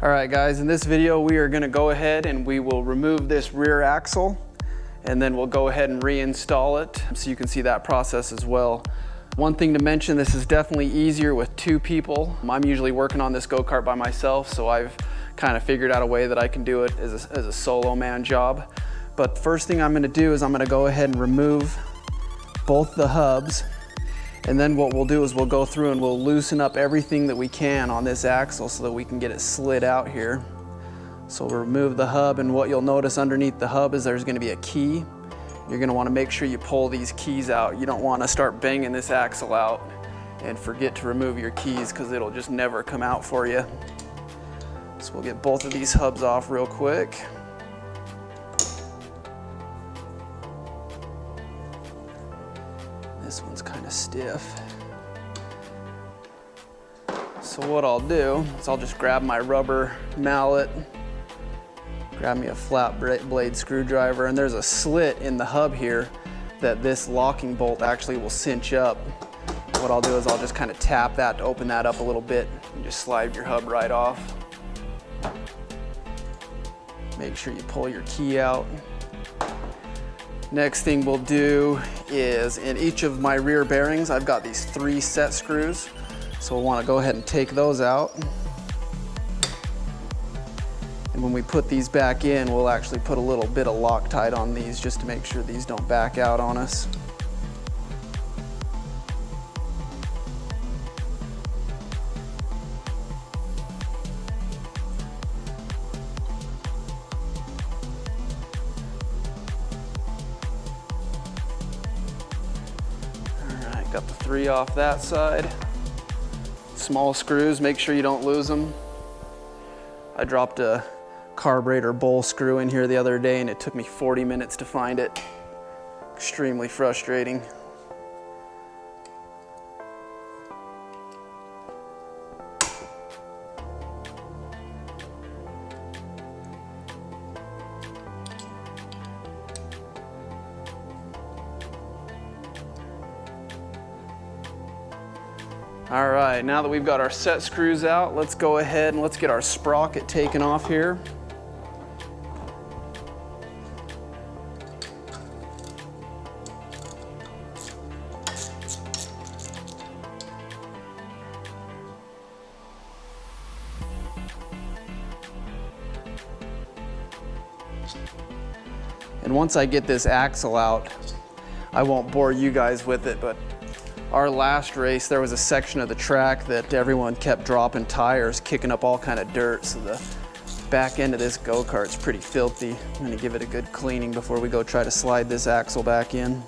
All right guys, in this video we are going to go ahead and we will remove this rear axle and then we'll go ahead and reinstall it so you can see that process as well. One thing to mention, this is definitely easier with two people. I'm usually working on this go-kart by myself, so I've kind of figured out a way that I can do it as a solo man job. But the first thing I'm going to do is I'm going to go ahead and remove both the hubs. And then what we'll do is we'll go through and we'll loosen up everything that we can on this axle so that we can get it slid out here. So we'll remove the hub, and what you'll notice underneath the hub is there's going to be a key. You're going to want to make sure you pull these keys out. You don't want to start banging this axle out and forget to remove your keys because it'll just never come out for you. So we'll get both of these hubs off real quick. This one's kind of stiff. So what I'll do is I'll just grab my rubber mallet, grab me a flat blade screwdriver, and there's a slit in the hub here that this locking bolt actually will cinch up. What I'll do is I'll just kind of tap that to open that up a little bit and just slide your hub right off. Make sure you pull your key out. Next thing we'll do is in each of my rear bearings, I've got these 3 set screws. So we'll want to go ahead and take those out. And when we put these back in, we'll actually put a little bit of Loctite on these just to make sure these don't back out on us. Got the 3 off that side. Small screws, make sure you don't lose them. I dropped a carburetor bowl screw in here the other day and it took me 40 minutes to find it. Extremely frustrating. All right, now that we've got our set screws out, let's go ahead and let's get our sprocket taken off here. And once I get this axle out, I won't bore you guys with it, but our last race, there was a section of the track that everyone kept dropping tires, kicking up all kind of dirt. So the back end of this go-kart's pretty filthy. I'm gonna give it a good cleaning before we go try to slide this axle back in.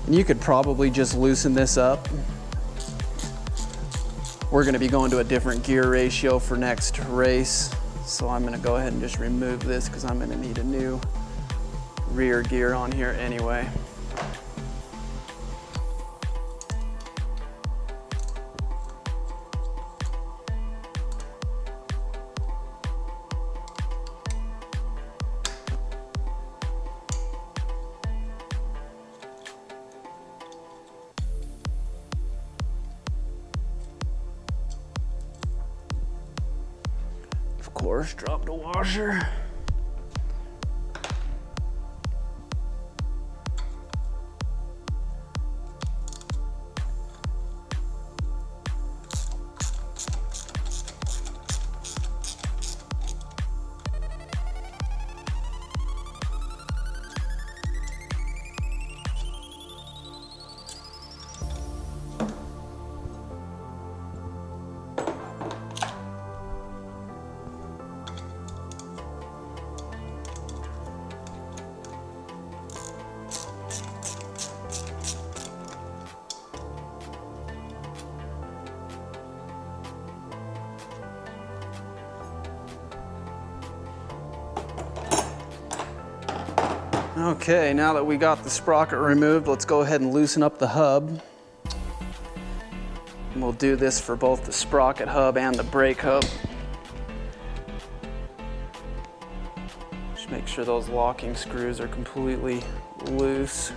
And you could probably just loosen this up. We're gonna be going to a different gear ratio for next race. So I'm gonna go ahead and just remove this because I'm gonna need a new rear gear on here anyway. Of course, dropped a washer. Okay, now that we got the sprocket removed, let's go ahead and loosen up the hub. we'll do this for both the sprocket hub and the brake hub. Just make sure those locking screws are completely loose.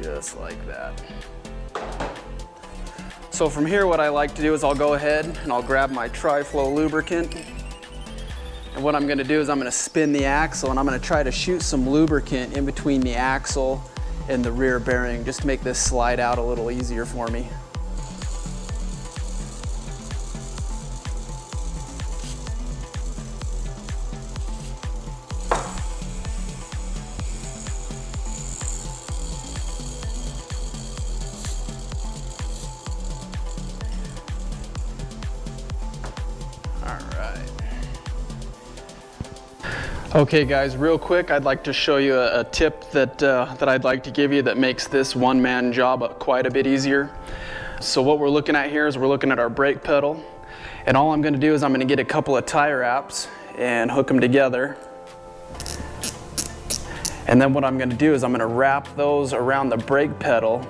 Just like that. So from here, what I like to do is I'll go ahead and I'll grab my tri-flow lubricant. And what I'm gonna do is I'm gonna spin the axle and I'm gonna try to shoot some lubricant in between the axle and the rear bearing, just to make this slide out a little easier for me. Okay guys, real quick, I'd like to show you a tip that I'd like to give you that makes this one-man job quite a bit easier. So what we're looking at here is we're looking at our brake pedal, and all I'm going to do is I'm going to get a couple of tie wraps and hook them together. And then what I'm going to do is I'm going to wrap those around the brake pedal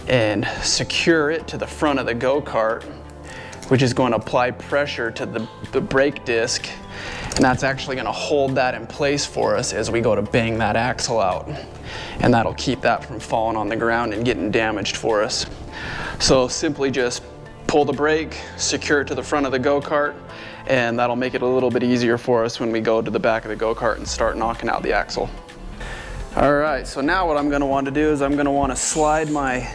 and secure it to the front of the go-kart, which is going to apply pressure to the brake disc. And that's actually going to hold that in place for us as we go to bang that axle out. And that'll keep that from falling on the ground and getting damaged for us. So simply just pull the brake, secure it to the front of the go-kart, and that'll make it a little bit easier for us when we go to the back of the go-kart and start knocking out the axle. All right, so now what I'm going to want to do is I'm going to want to slide my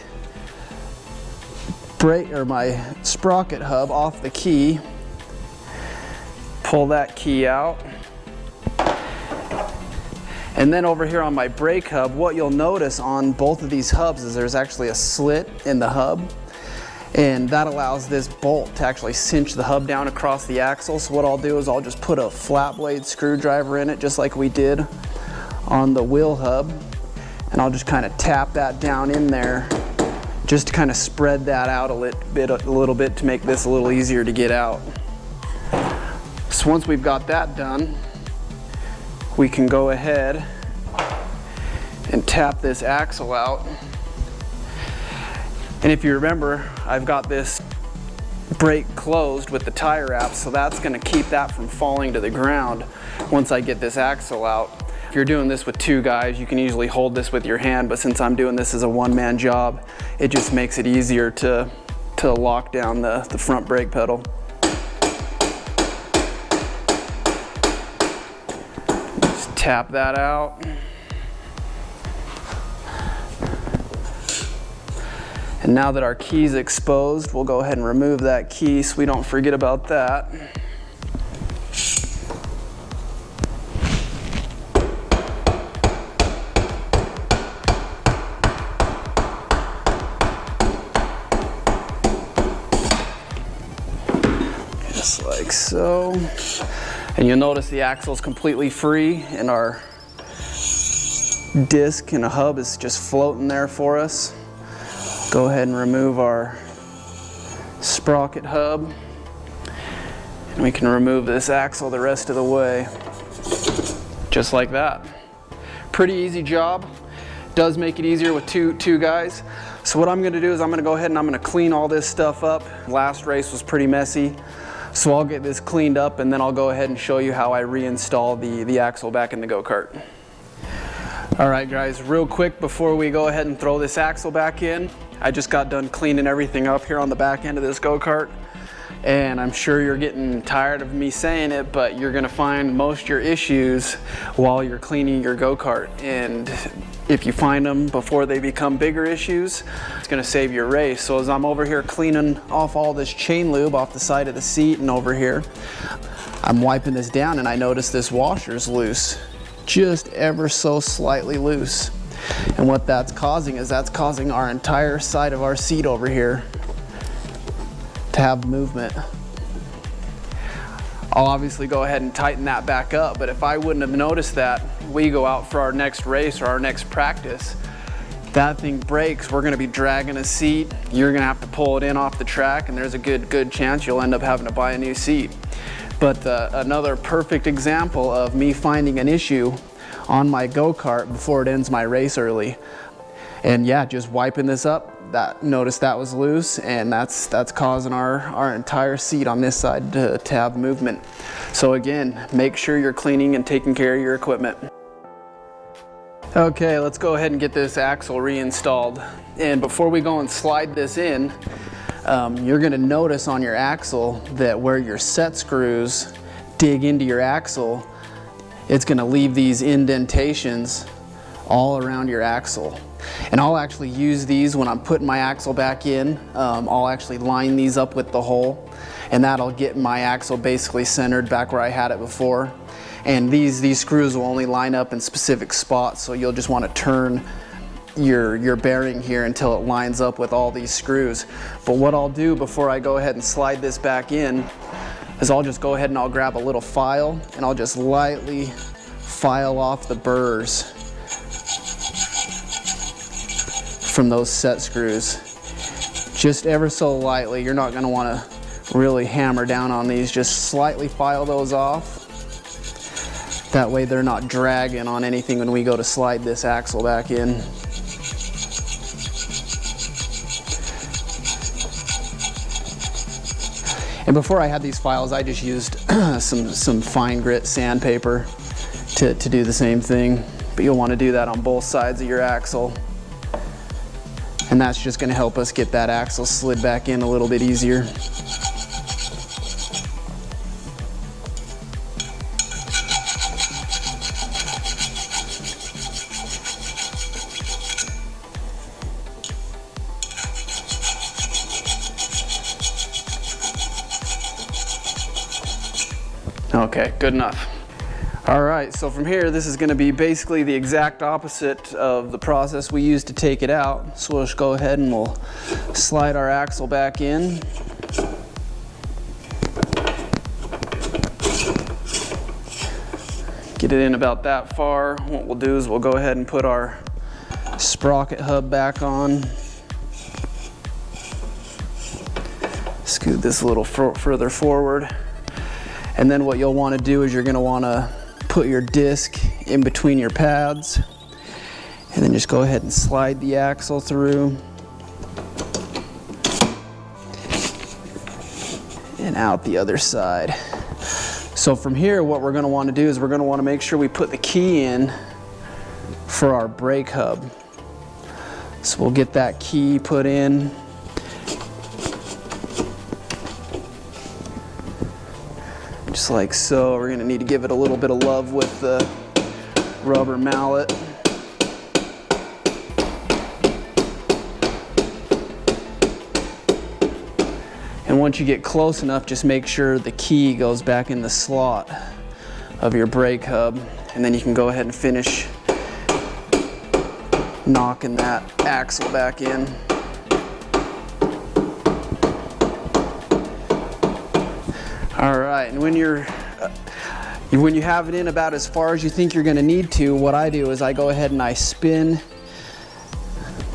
brake or my sprocket hub off the key. Pull that key out. And then over here on my brake hub, what you'll notice on both of these hubs is there's actually a slit in the hub, and that allows this bolt to actually cinch the hub down across the axle. So what I'll do is I'll just put a flat blade screwdriver in it, just like we did on the wheel hub, and I'll just kind of tap that down in there just to kind of spread that out a little bit to make this a little easier to get out. So once we've got that done, we can go ahead and tap this axle out. And if you remember, I've got this brake closed with the tie wrap, so that's going to keep that from falling to the ground once I get this axle out. If you're doing this with two guys, you can easily hold this with your hand, but since I'm doing this as a one-man job, it just makes it easier to lock down the front brake pedal. Tap that out. And now that our key's exposed, we'll go ahead and remove that key so we don't forget about that. Just like so. And you'll notice the axle is completely free and our disc and a hub is just floating there for us. Go ahead and remove our sprocket hub, and we can remove this axle the rest of the way. Just like that. Pretty easy job. Does make it easier with two guys. So what I'm going to do is I'm going to go ahead and I'm going to clean all this stuff up. Last race was pretty messy. So I'll get this cleaned up and then I'll go ahead and show you how I reinstall the axle back in the go-kart. All right guys, real quick before we go ahead and throw this axle back in, I just got done cleaning everything up here on the back end of this go-kart. And I'm sure you're getting tired of me saying it, but you're gonna find most of your issues while you're cleaning your go-kart. And if you find them before they become bigger issues, it's gonna save your race. So as I'm over here cleaning off all this chain lube off the side of the seat and over here, I'm wiping this down and I notice this washer's loose, just ever so slightly loose. And what that's causing is that's causing our entire side of our seat over here to have movement. I'll obviously go ahead and tighten that back up, but if I wouldn't have noticed that, we go out for our next race or our next practice, that thing breaks, we're gonna be dragging a seat, you're gonna have to pull it in off the track, and there's a good chance you'll end up having to buy a new seat. But another perfect example of me finding an issue on my go-kart before it ends my race early. And yeah, just wiping this up, notice that was loose, and that's causing our entire seat on this side to have movement. So again, make sure you're cleaning and taking care of your equipment. Okay, let's go ahead and get this axle reinstalled. And before we go and slide this in, you're gonna notice on your axle that where your set screws dig into your axle, it's gonna leave these indentations all around your axle. And I'll actually use these when I'm putting my axle back in. I'll actually line these up with the hole, and that'll get my axle basically centered back where I had it before. And these screws will only line up in specific spots, so you'll just want to turn your bearing here until it lines up with all these screws. But what I'll do before I go ahead and slide this back in is I'll just go ahead and I'll grab a little file and I'll just lightly file off the burrs from those set screws. Just ever so lightly. You're not going to want to really hammer down on these. Just slightly file those off. That way they're not dragging on anything when we go to slide this axle back in. And before I had these files, I just used some fine grit sandpaper to do the same thing. But you'll want to do that on both sides of your axle. And that's just going to help us get that axle slid back in a little bit easier. Okay, good enough. All right, so from here, this is gonna be basically the exact opposite of the process we used to take it out. So we'll just go ahead and we'll slide our axle back in. Get it in about that far. What we'll do is we'll go ahead and put our sprocket hub back on. Scoot this a little further forward. And then what you'll want to do is you're going to want to put your disc in between your pads and then just go ahead and slide the axle through and out the other side. So from here, what we're going to want to do is we're going to want to make sure we put the key in for our brake hub. So we'll get that key put in. Just like so. We're going to need to give it a little bit of love with the rubber mallet. And once you get close enough, just make sure the key goes back in the slot of your brake hub, and then you can go ahead and finish knocking that axle back in. All right, and when you have it in about as far as you think you're going to need to, what I do is I go ahead and I spin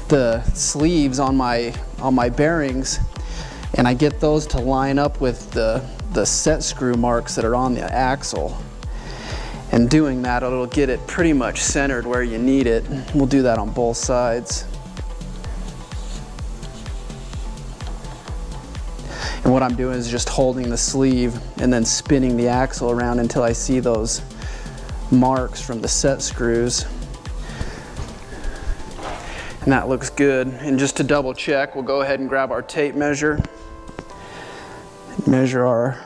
the sleeves on my bearings, and I get those to line up with the set screw marks that are on the axle. And doing that, it'll get it pretty much centered where you need it. We'll do that on both sides. And what I'm doing is just holding the sleeve and then spinning the axle around until I see those marks from the set screws. And that looks good. And just to double check, we'll go ahead and grab our tape measure. Measure our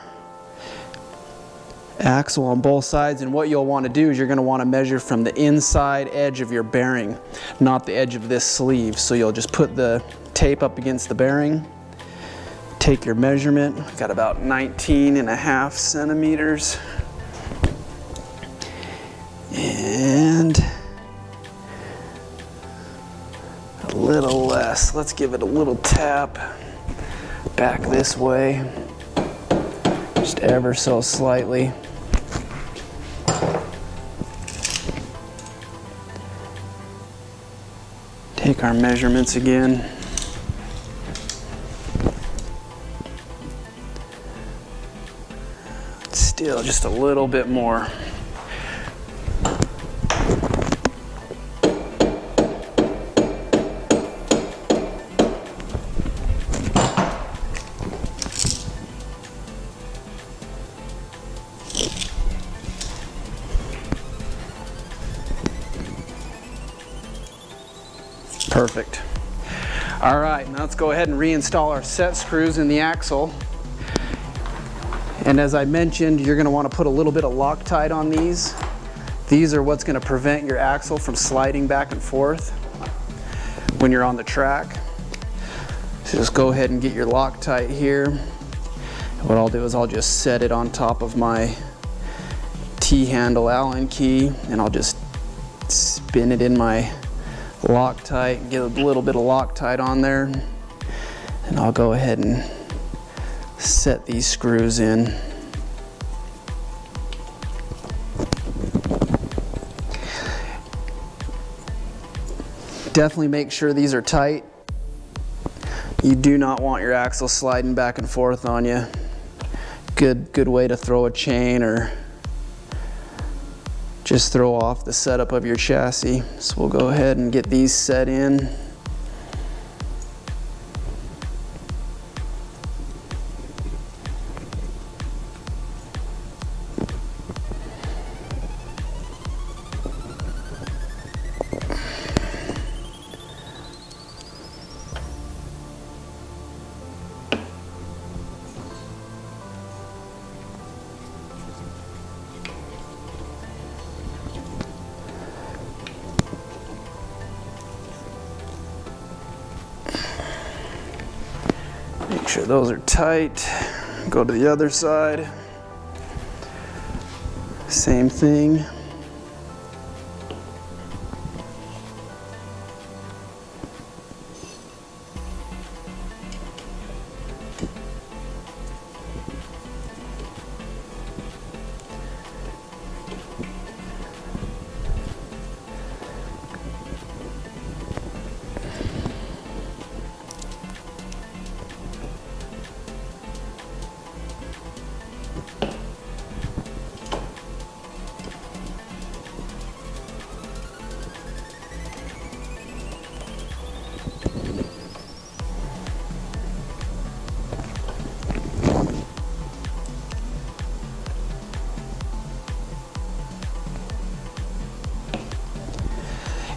axle on both sides. And what you'll want to do is you're going to want to measure from the inside edge of your bearing, not the edge of this sleeve. So you'll just put the tape up against the bearing. Take your measurement. I've got about 19.5 centimeters. And a little less. Let's give it a little tap back this way. Just ever so slightly. Take our measurements again. Still just a little bit more. Perfect. All right, now let's go ahead and reinstall our set screws in the axle. And as I mentioned, you're going to want to put a little bit of Loctite on these. These are what's going to prevent your axle from sliding back and forth when you're on the track. So just go ahead and get your Loctite here. What I'll do is I'll just set it on top of my T-handle Allen key, and I'll just spin it in my Loctite, get a little bit of Loctite on there, and I'll go ahead and set these screws in. Definitely make sure these are tight. You do not want your axle sliding back and forth on you. Good way to throw a chain or just throw off the setup of your chassis. So we'll go ahead and get these set in. Make sure those are tight. Go to the other side. Same thing.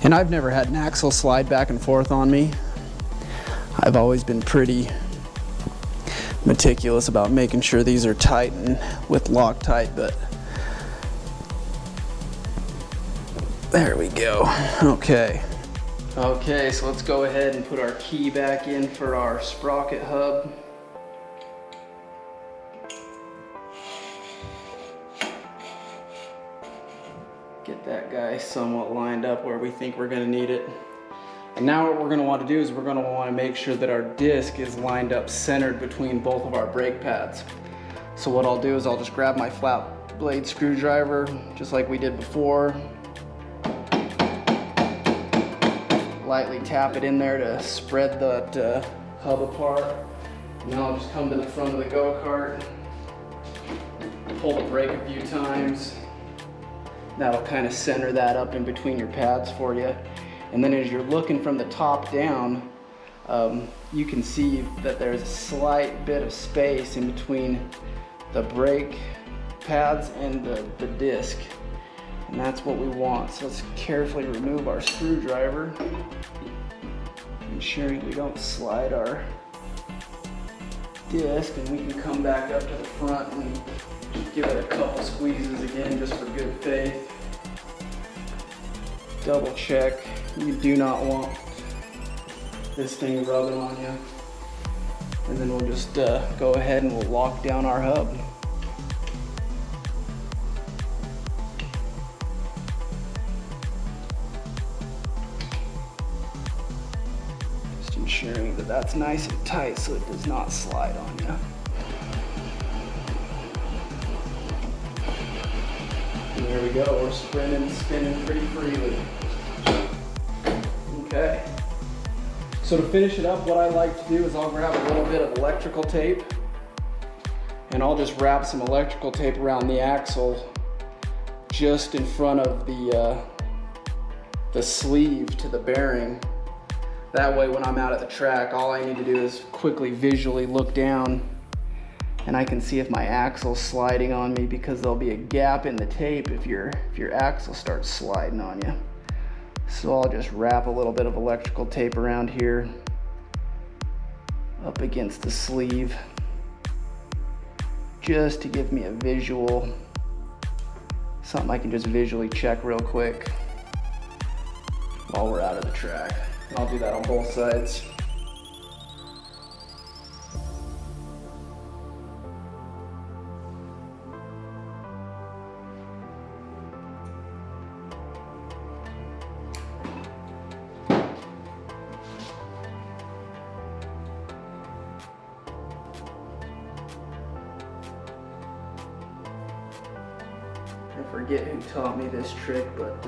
And I've never had an axle slide back and forth on me. I've always been pretty meticulous about making sure these are tight and with Loctite, but there we go. Okay, so let's go ahead and put our key back in for our sprocket hub. Get that guy somewhat lined up where we think we're going to need it. And now what we're going to want to do is we're going to want to make sure that our disc is lined up centered between both of our brake pads. So what I'll do is I'll just grab my flat blade screwdriver just like we did before. Lightly tap it in there to spread that hub apart. And then I'll just come to the front of the go-kart, pull the brake a few times. That'll kind of center that up in between your pads for you. And then as you're looking from the top down, you can see that there's a slight bit of space in between the brake pads and the disc. And that's what we want. So let's carefully remove our screwdriver, ensuring we don't slide our disc, and we can come back up to the front and give it a couple squeezes again just for good faith. Double check. You do not want this thing rubbing on you. And then we'll just go ahead and we'll lock down our hub. Just ensuring that that's nice and tight so it does not slide on you. And there we go, we're spinning pretty freely. Okay. So to finish it up, what I like to do is I'll grab a little bit of electrical tape and I'll just wrap some electrical tape around the axle just in front of the sleeve to the bearing. That way when I'm out at the track, all I need to do is quickly visually look down and I can see if my axle's sliding on me, because there'll be a gap in the tape if your axle starts sliding on you. So I'll just wrap a little bit of electrical tape around here, up against the sleeve, just to give me a visual, something I can just visually check real quick while we're out of the track. I'll do that on both sides. I forget who taught me this trick, but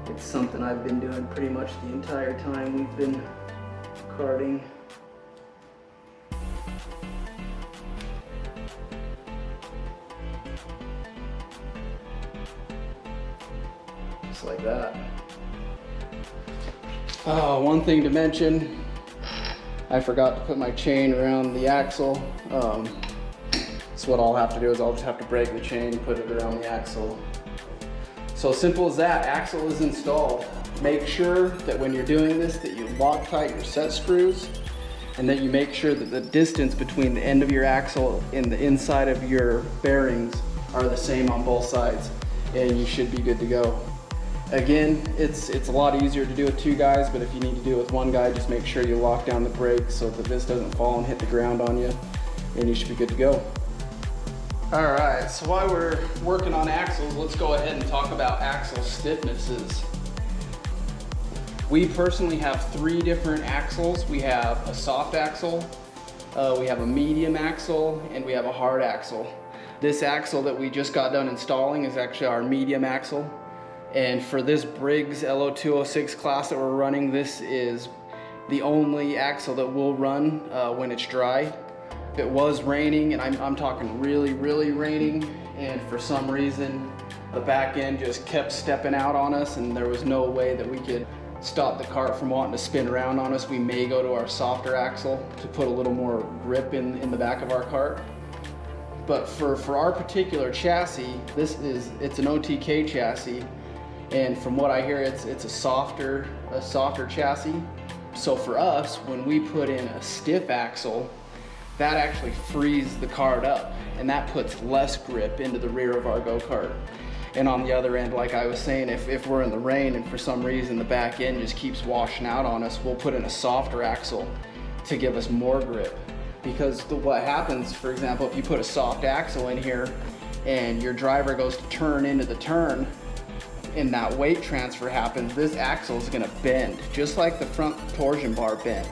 it's something I've been doing pretty much the entire time we've been karting. Just like that. Oh, one thing to mention, I forgot to put my chain around the axle. So what I'll have to do is I'll just have to break the chain, put it around the axle. So simple as that, axle is installed. Make sure that when you're doing this that you lock tight your set screws, and that you make sure that the distance between the end of your axle and the inside of your bearings are the same on both sides, and you should be good to go. Again, it's a lot easier to do with two guys, but if you need to do it with one guy, just make sure you lock down the brakes so that this doesn't fall and hit the ground on you, and you should be good to go. All right, so while we're working on axles, let's go ahead and talk about axle stiffnesses. We personally have 3 different axles. We have a soft axle, we have a medium axle, and we have a hard axle. This axle that we just got done installing is actually our medium axle. And for this Briggs LO206 class that we're running, this is the only axle that will run when it's dry. It was raining, and I'm talking really raining, and for some reason the back end just kept stepping out on us, and there was no way that we could stop the cart from wanting to spin around on us. We may go to our softer axle to put a little more grip in the back of our cart. But for our particular chassis, it's an OTK chassis, and from what I hear, it's a softer chassis. So for us, when we put in a stiff axle, that actually frees the cart up, and that puts less grip into the rear of our go-kart. And on the other end, like I was saying, if we're in the rain and for some reason the back end just keeps washing out on us, we'll put in a softer axle to give us more grip. Because what happens, for example, if you put a soft axle in here and your driver goes to turn into the turn and that weight transfer happens, this axle is gonna bend, just like the front torsion bar bent.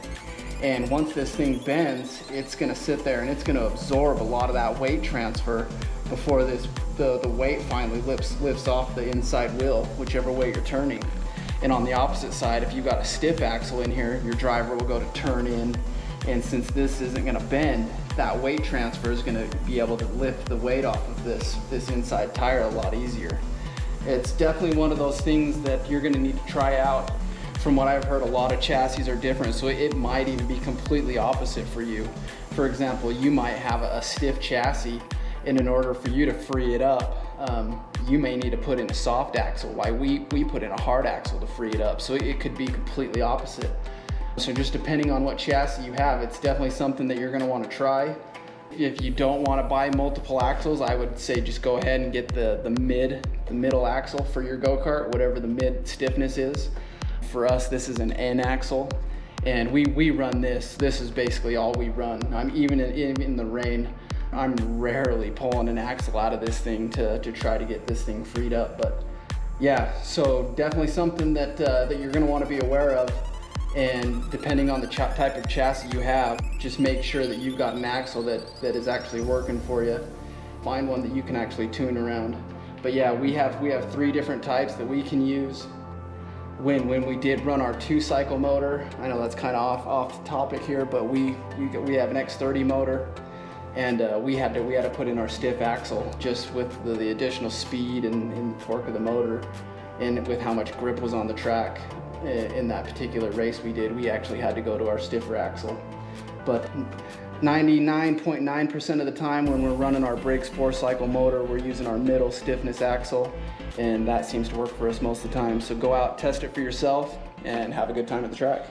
And once this thing bends, it's gonna sit there and it's gonna absorb a lot of that weight transfer before the weight finally lifts off the inside wheel, whichever way you're turning. And on the opposite side, if you've got a stiff axle in here, your driver will go to turn in, and since this isn't gonna bend, that weight transfer is gonna be able to lift the weight off of this inside tire a lot easier. It's definitely one of those things that you're gonna need to try out. From what I've heard, a lot of chassis are different, so it might even be completely opposite for you. For example, you might have a stiff chassis, and in order for you to free it up, you may need to put in a soft axle, while we put in a hard axle to free it up. So it could be completely opposite. So just depending on what chassis you have, it's definitely something that you're gonna wanna try. If you don't wanna buy multiple axles, I would say just go ahead and get the middle axle for your go-kart, whatever the mid stiffness is. For us, this is an N axle, and we run this. This is basically all we run. I'm even in the rain, I'm rarely pulling an axle out of this thing to try to get this thing freed up. But yeah, so definitely something that you're gonna wanna be aware of. And depending on the type of chassis you have, just make sure that you've got an axle that is actually working for you. Find one that you can actually tune around. But yeah, we have 3 different types that we can use. When we did run our 2-cycle motor, I know that's kind of off topic here, but we have an X30 motor, and we had to put in our stiff axle just with the additional speed and torque of the motor, and with how much grip was on the track. In that particular race we did, we actually had to go to our stiffer axle. But 99.9% of the time when we're running our brakes 4-cycle motor, we're using our middle stiffness axle, and that seems to work for us most of the time. So go out, test it for yourself, and have a good time at the track.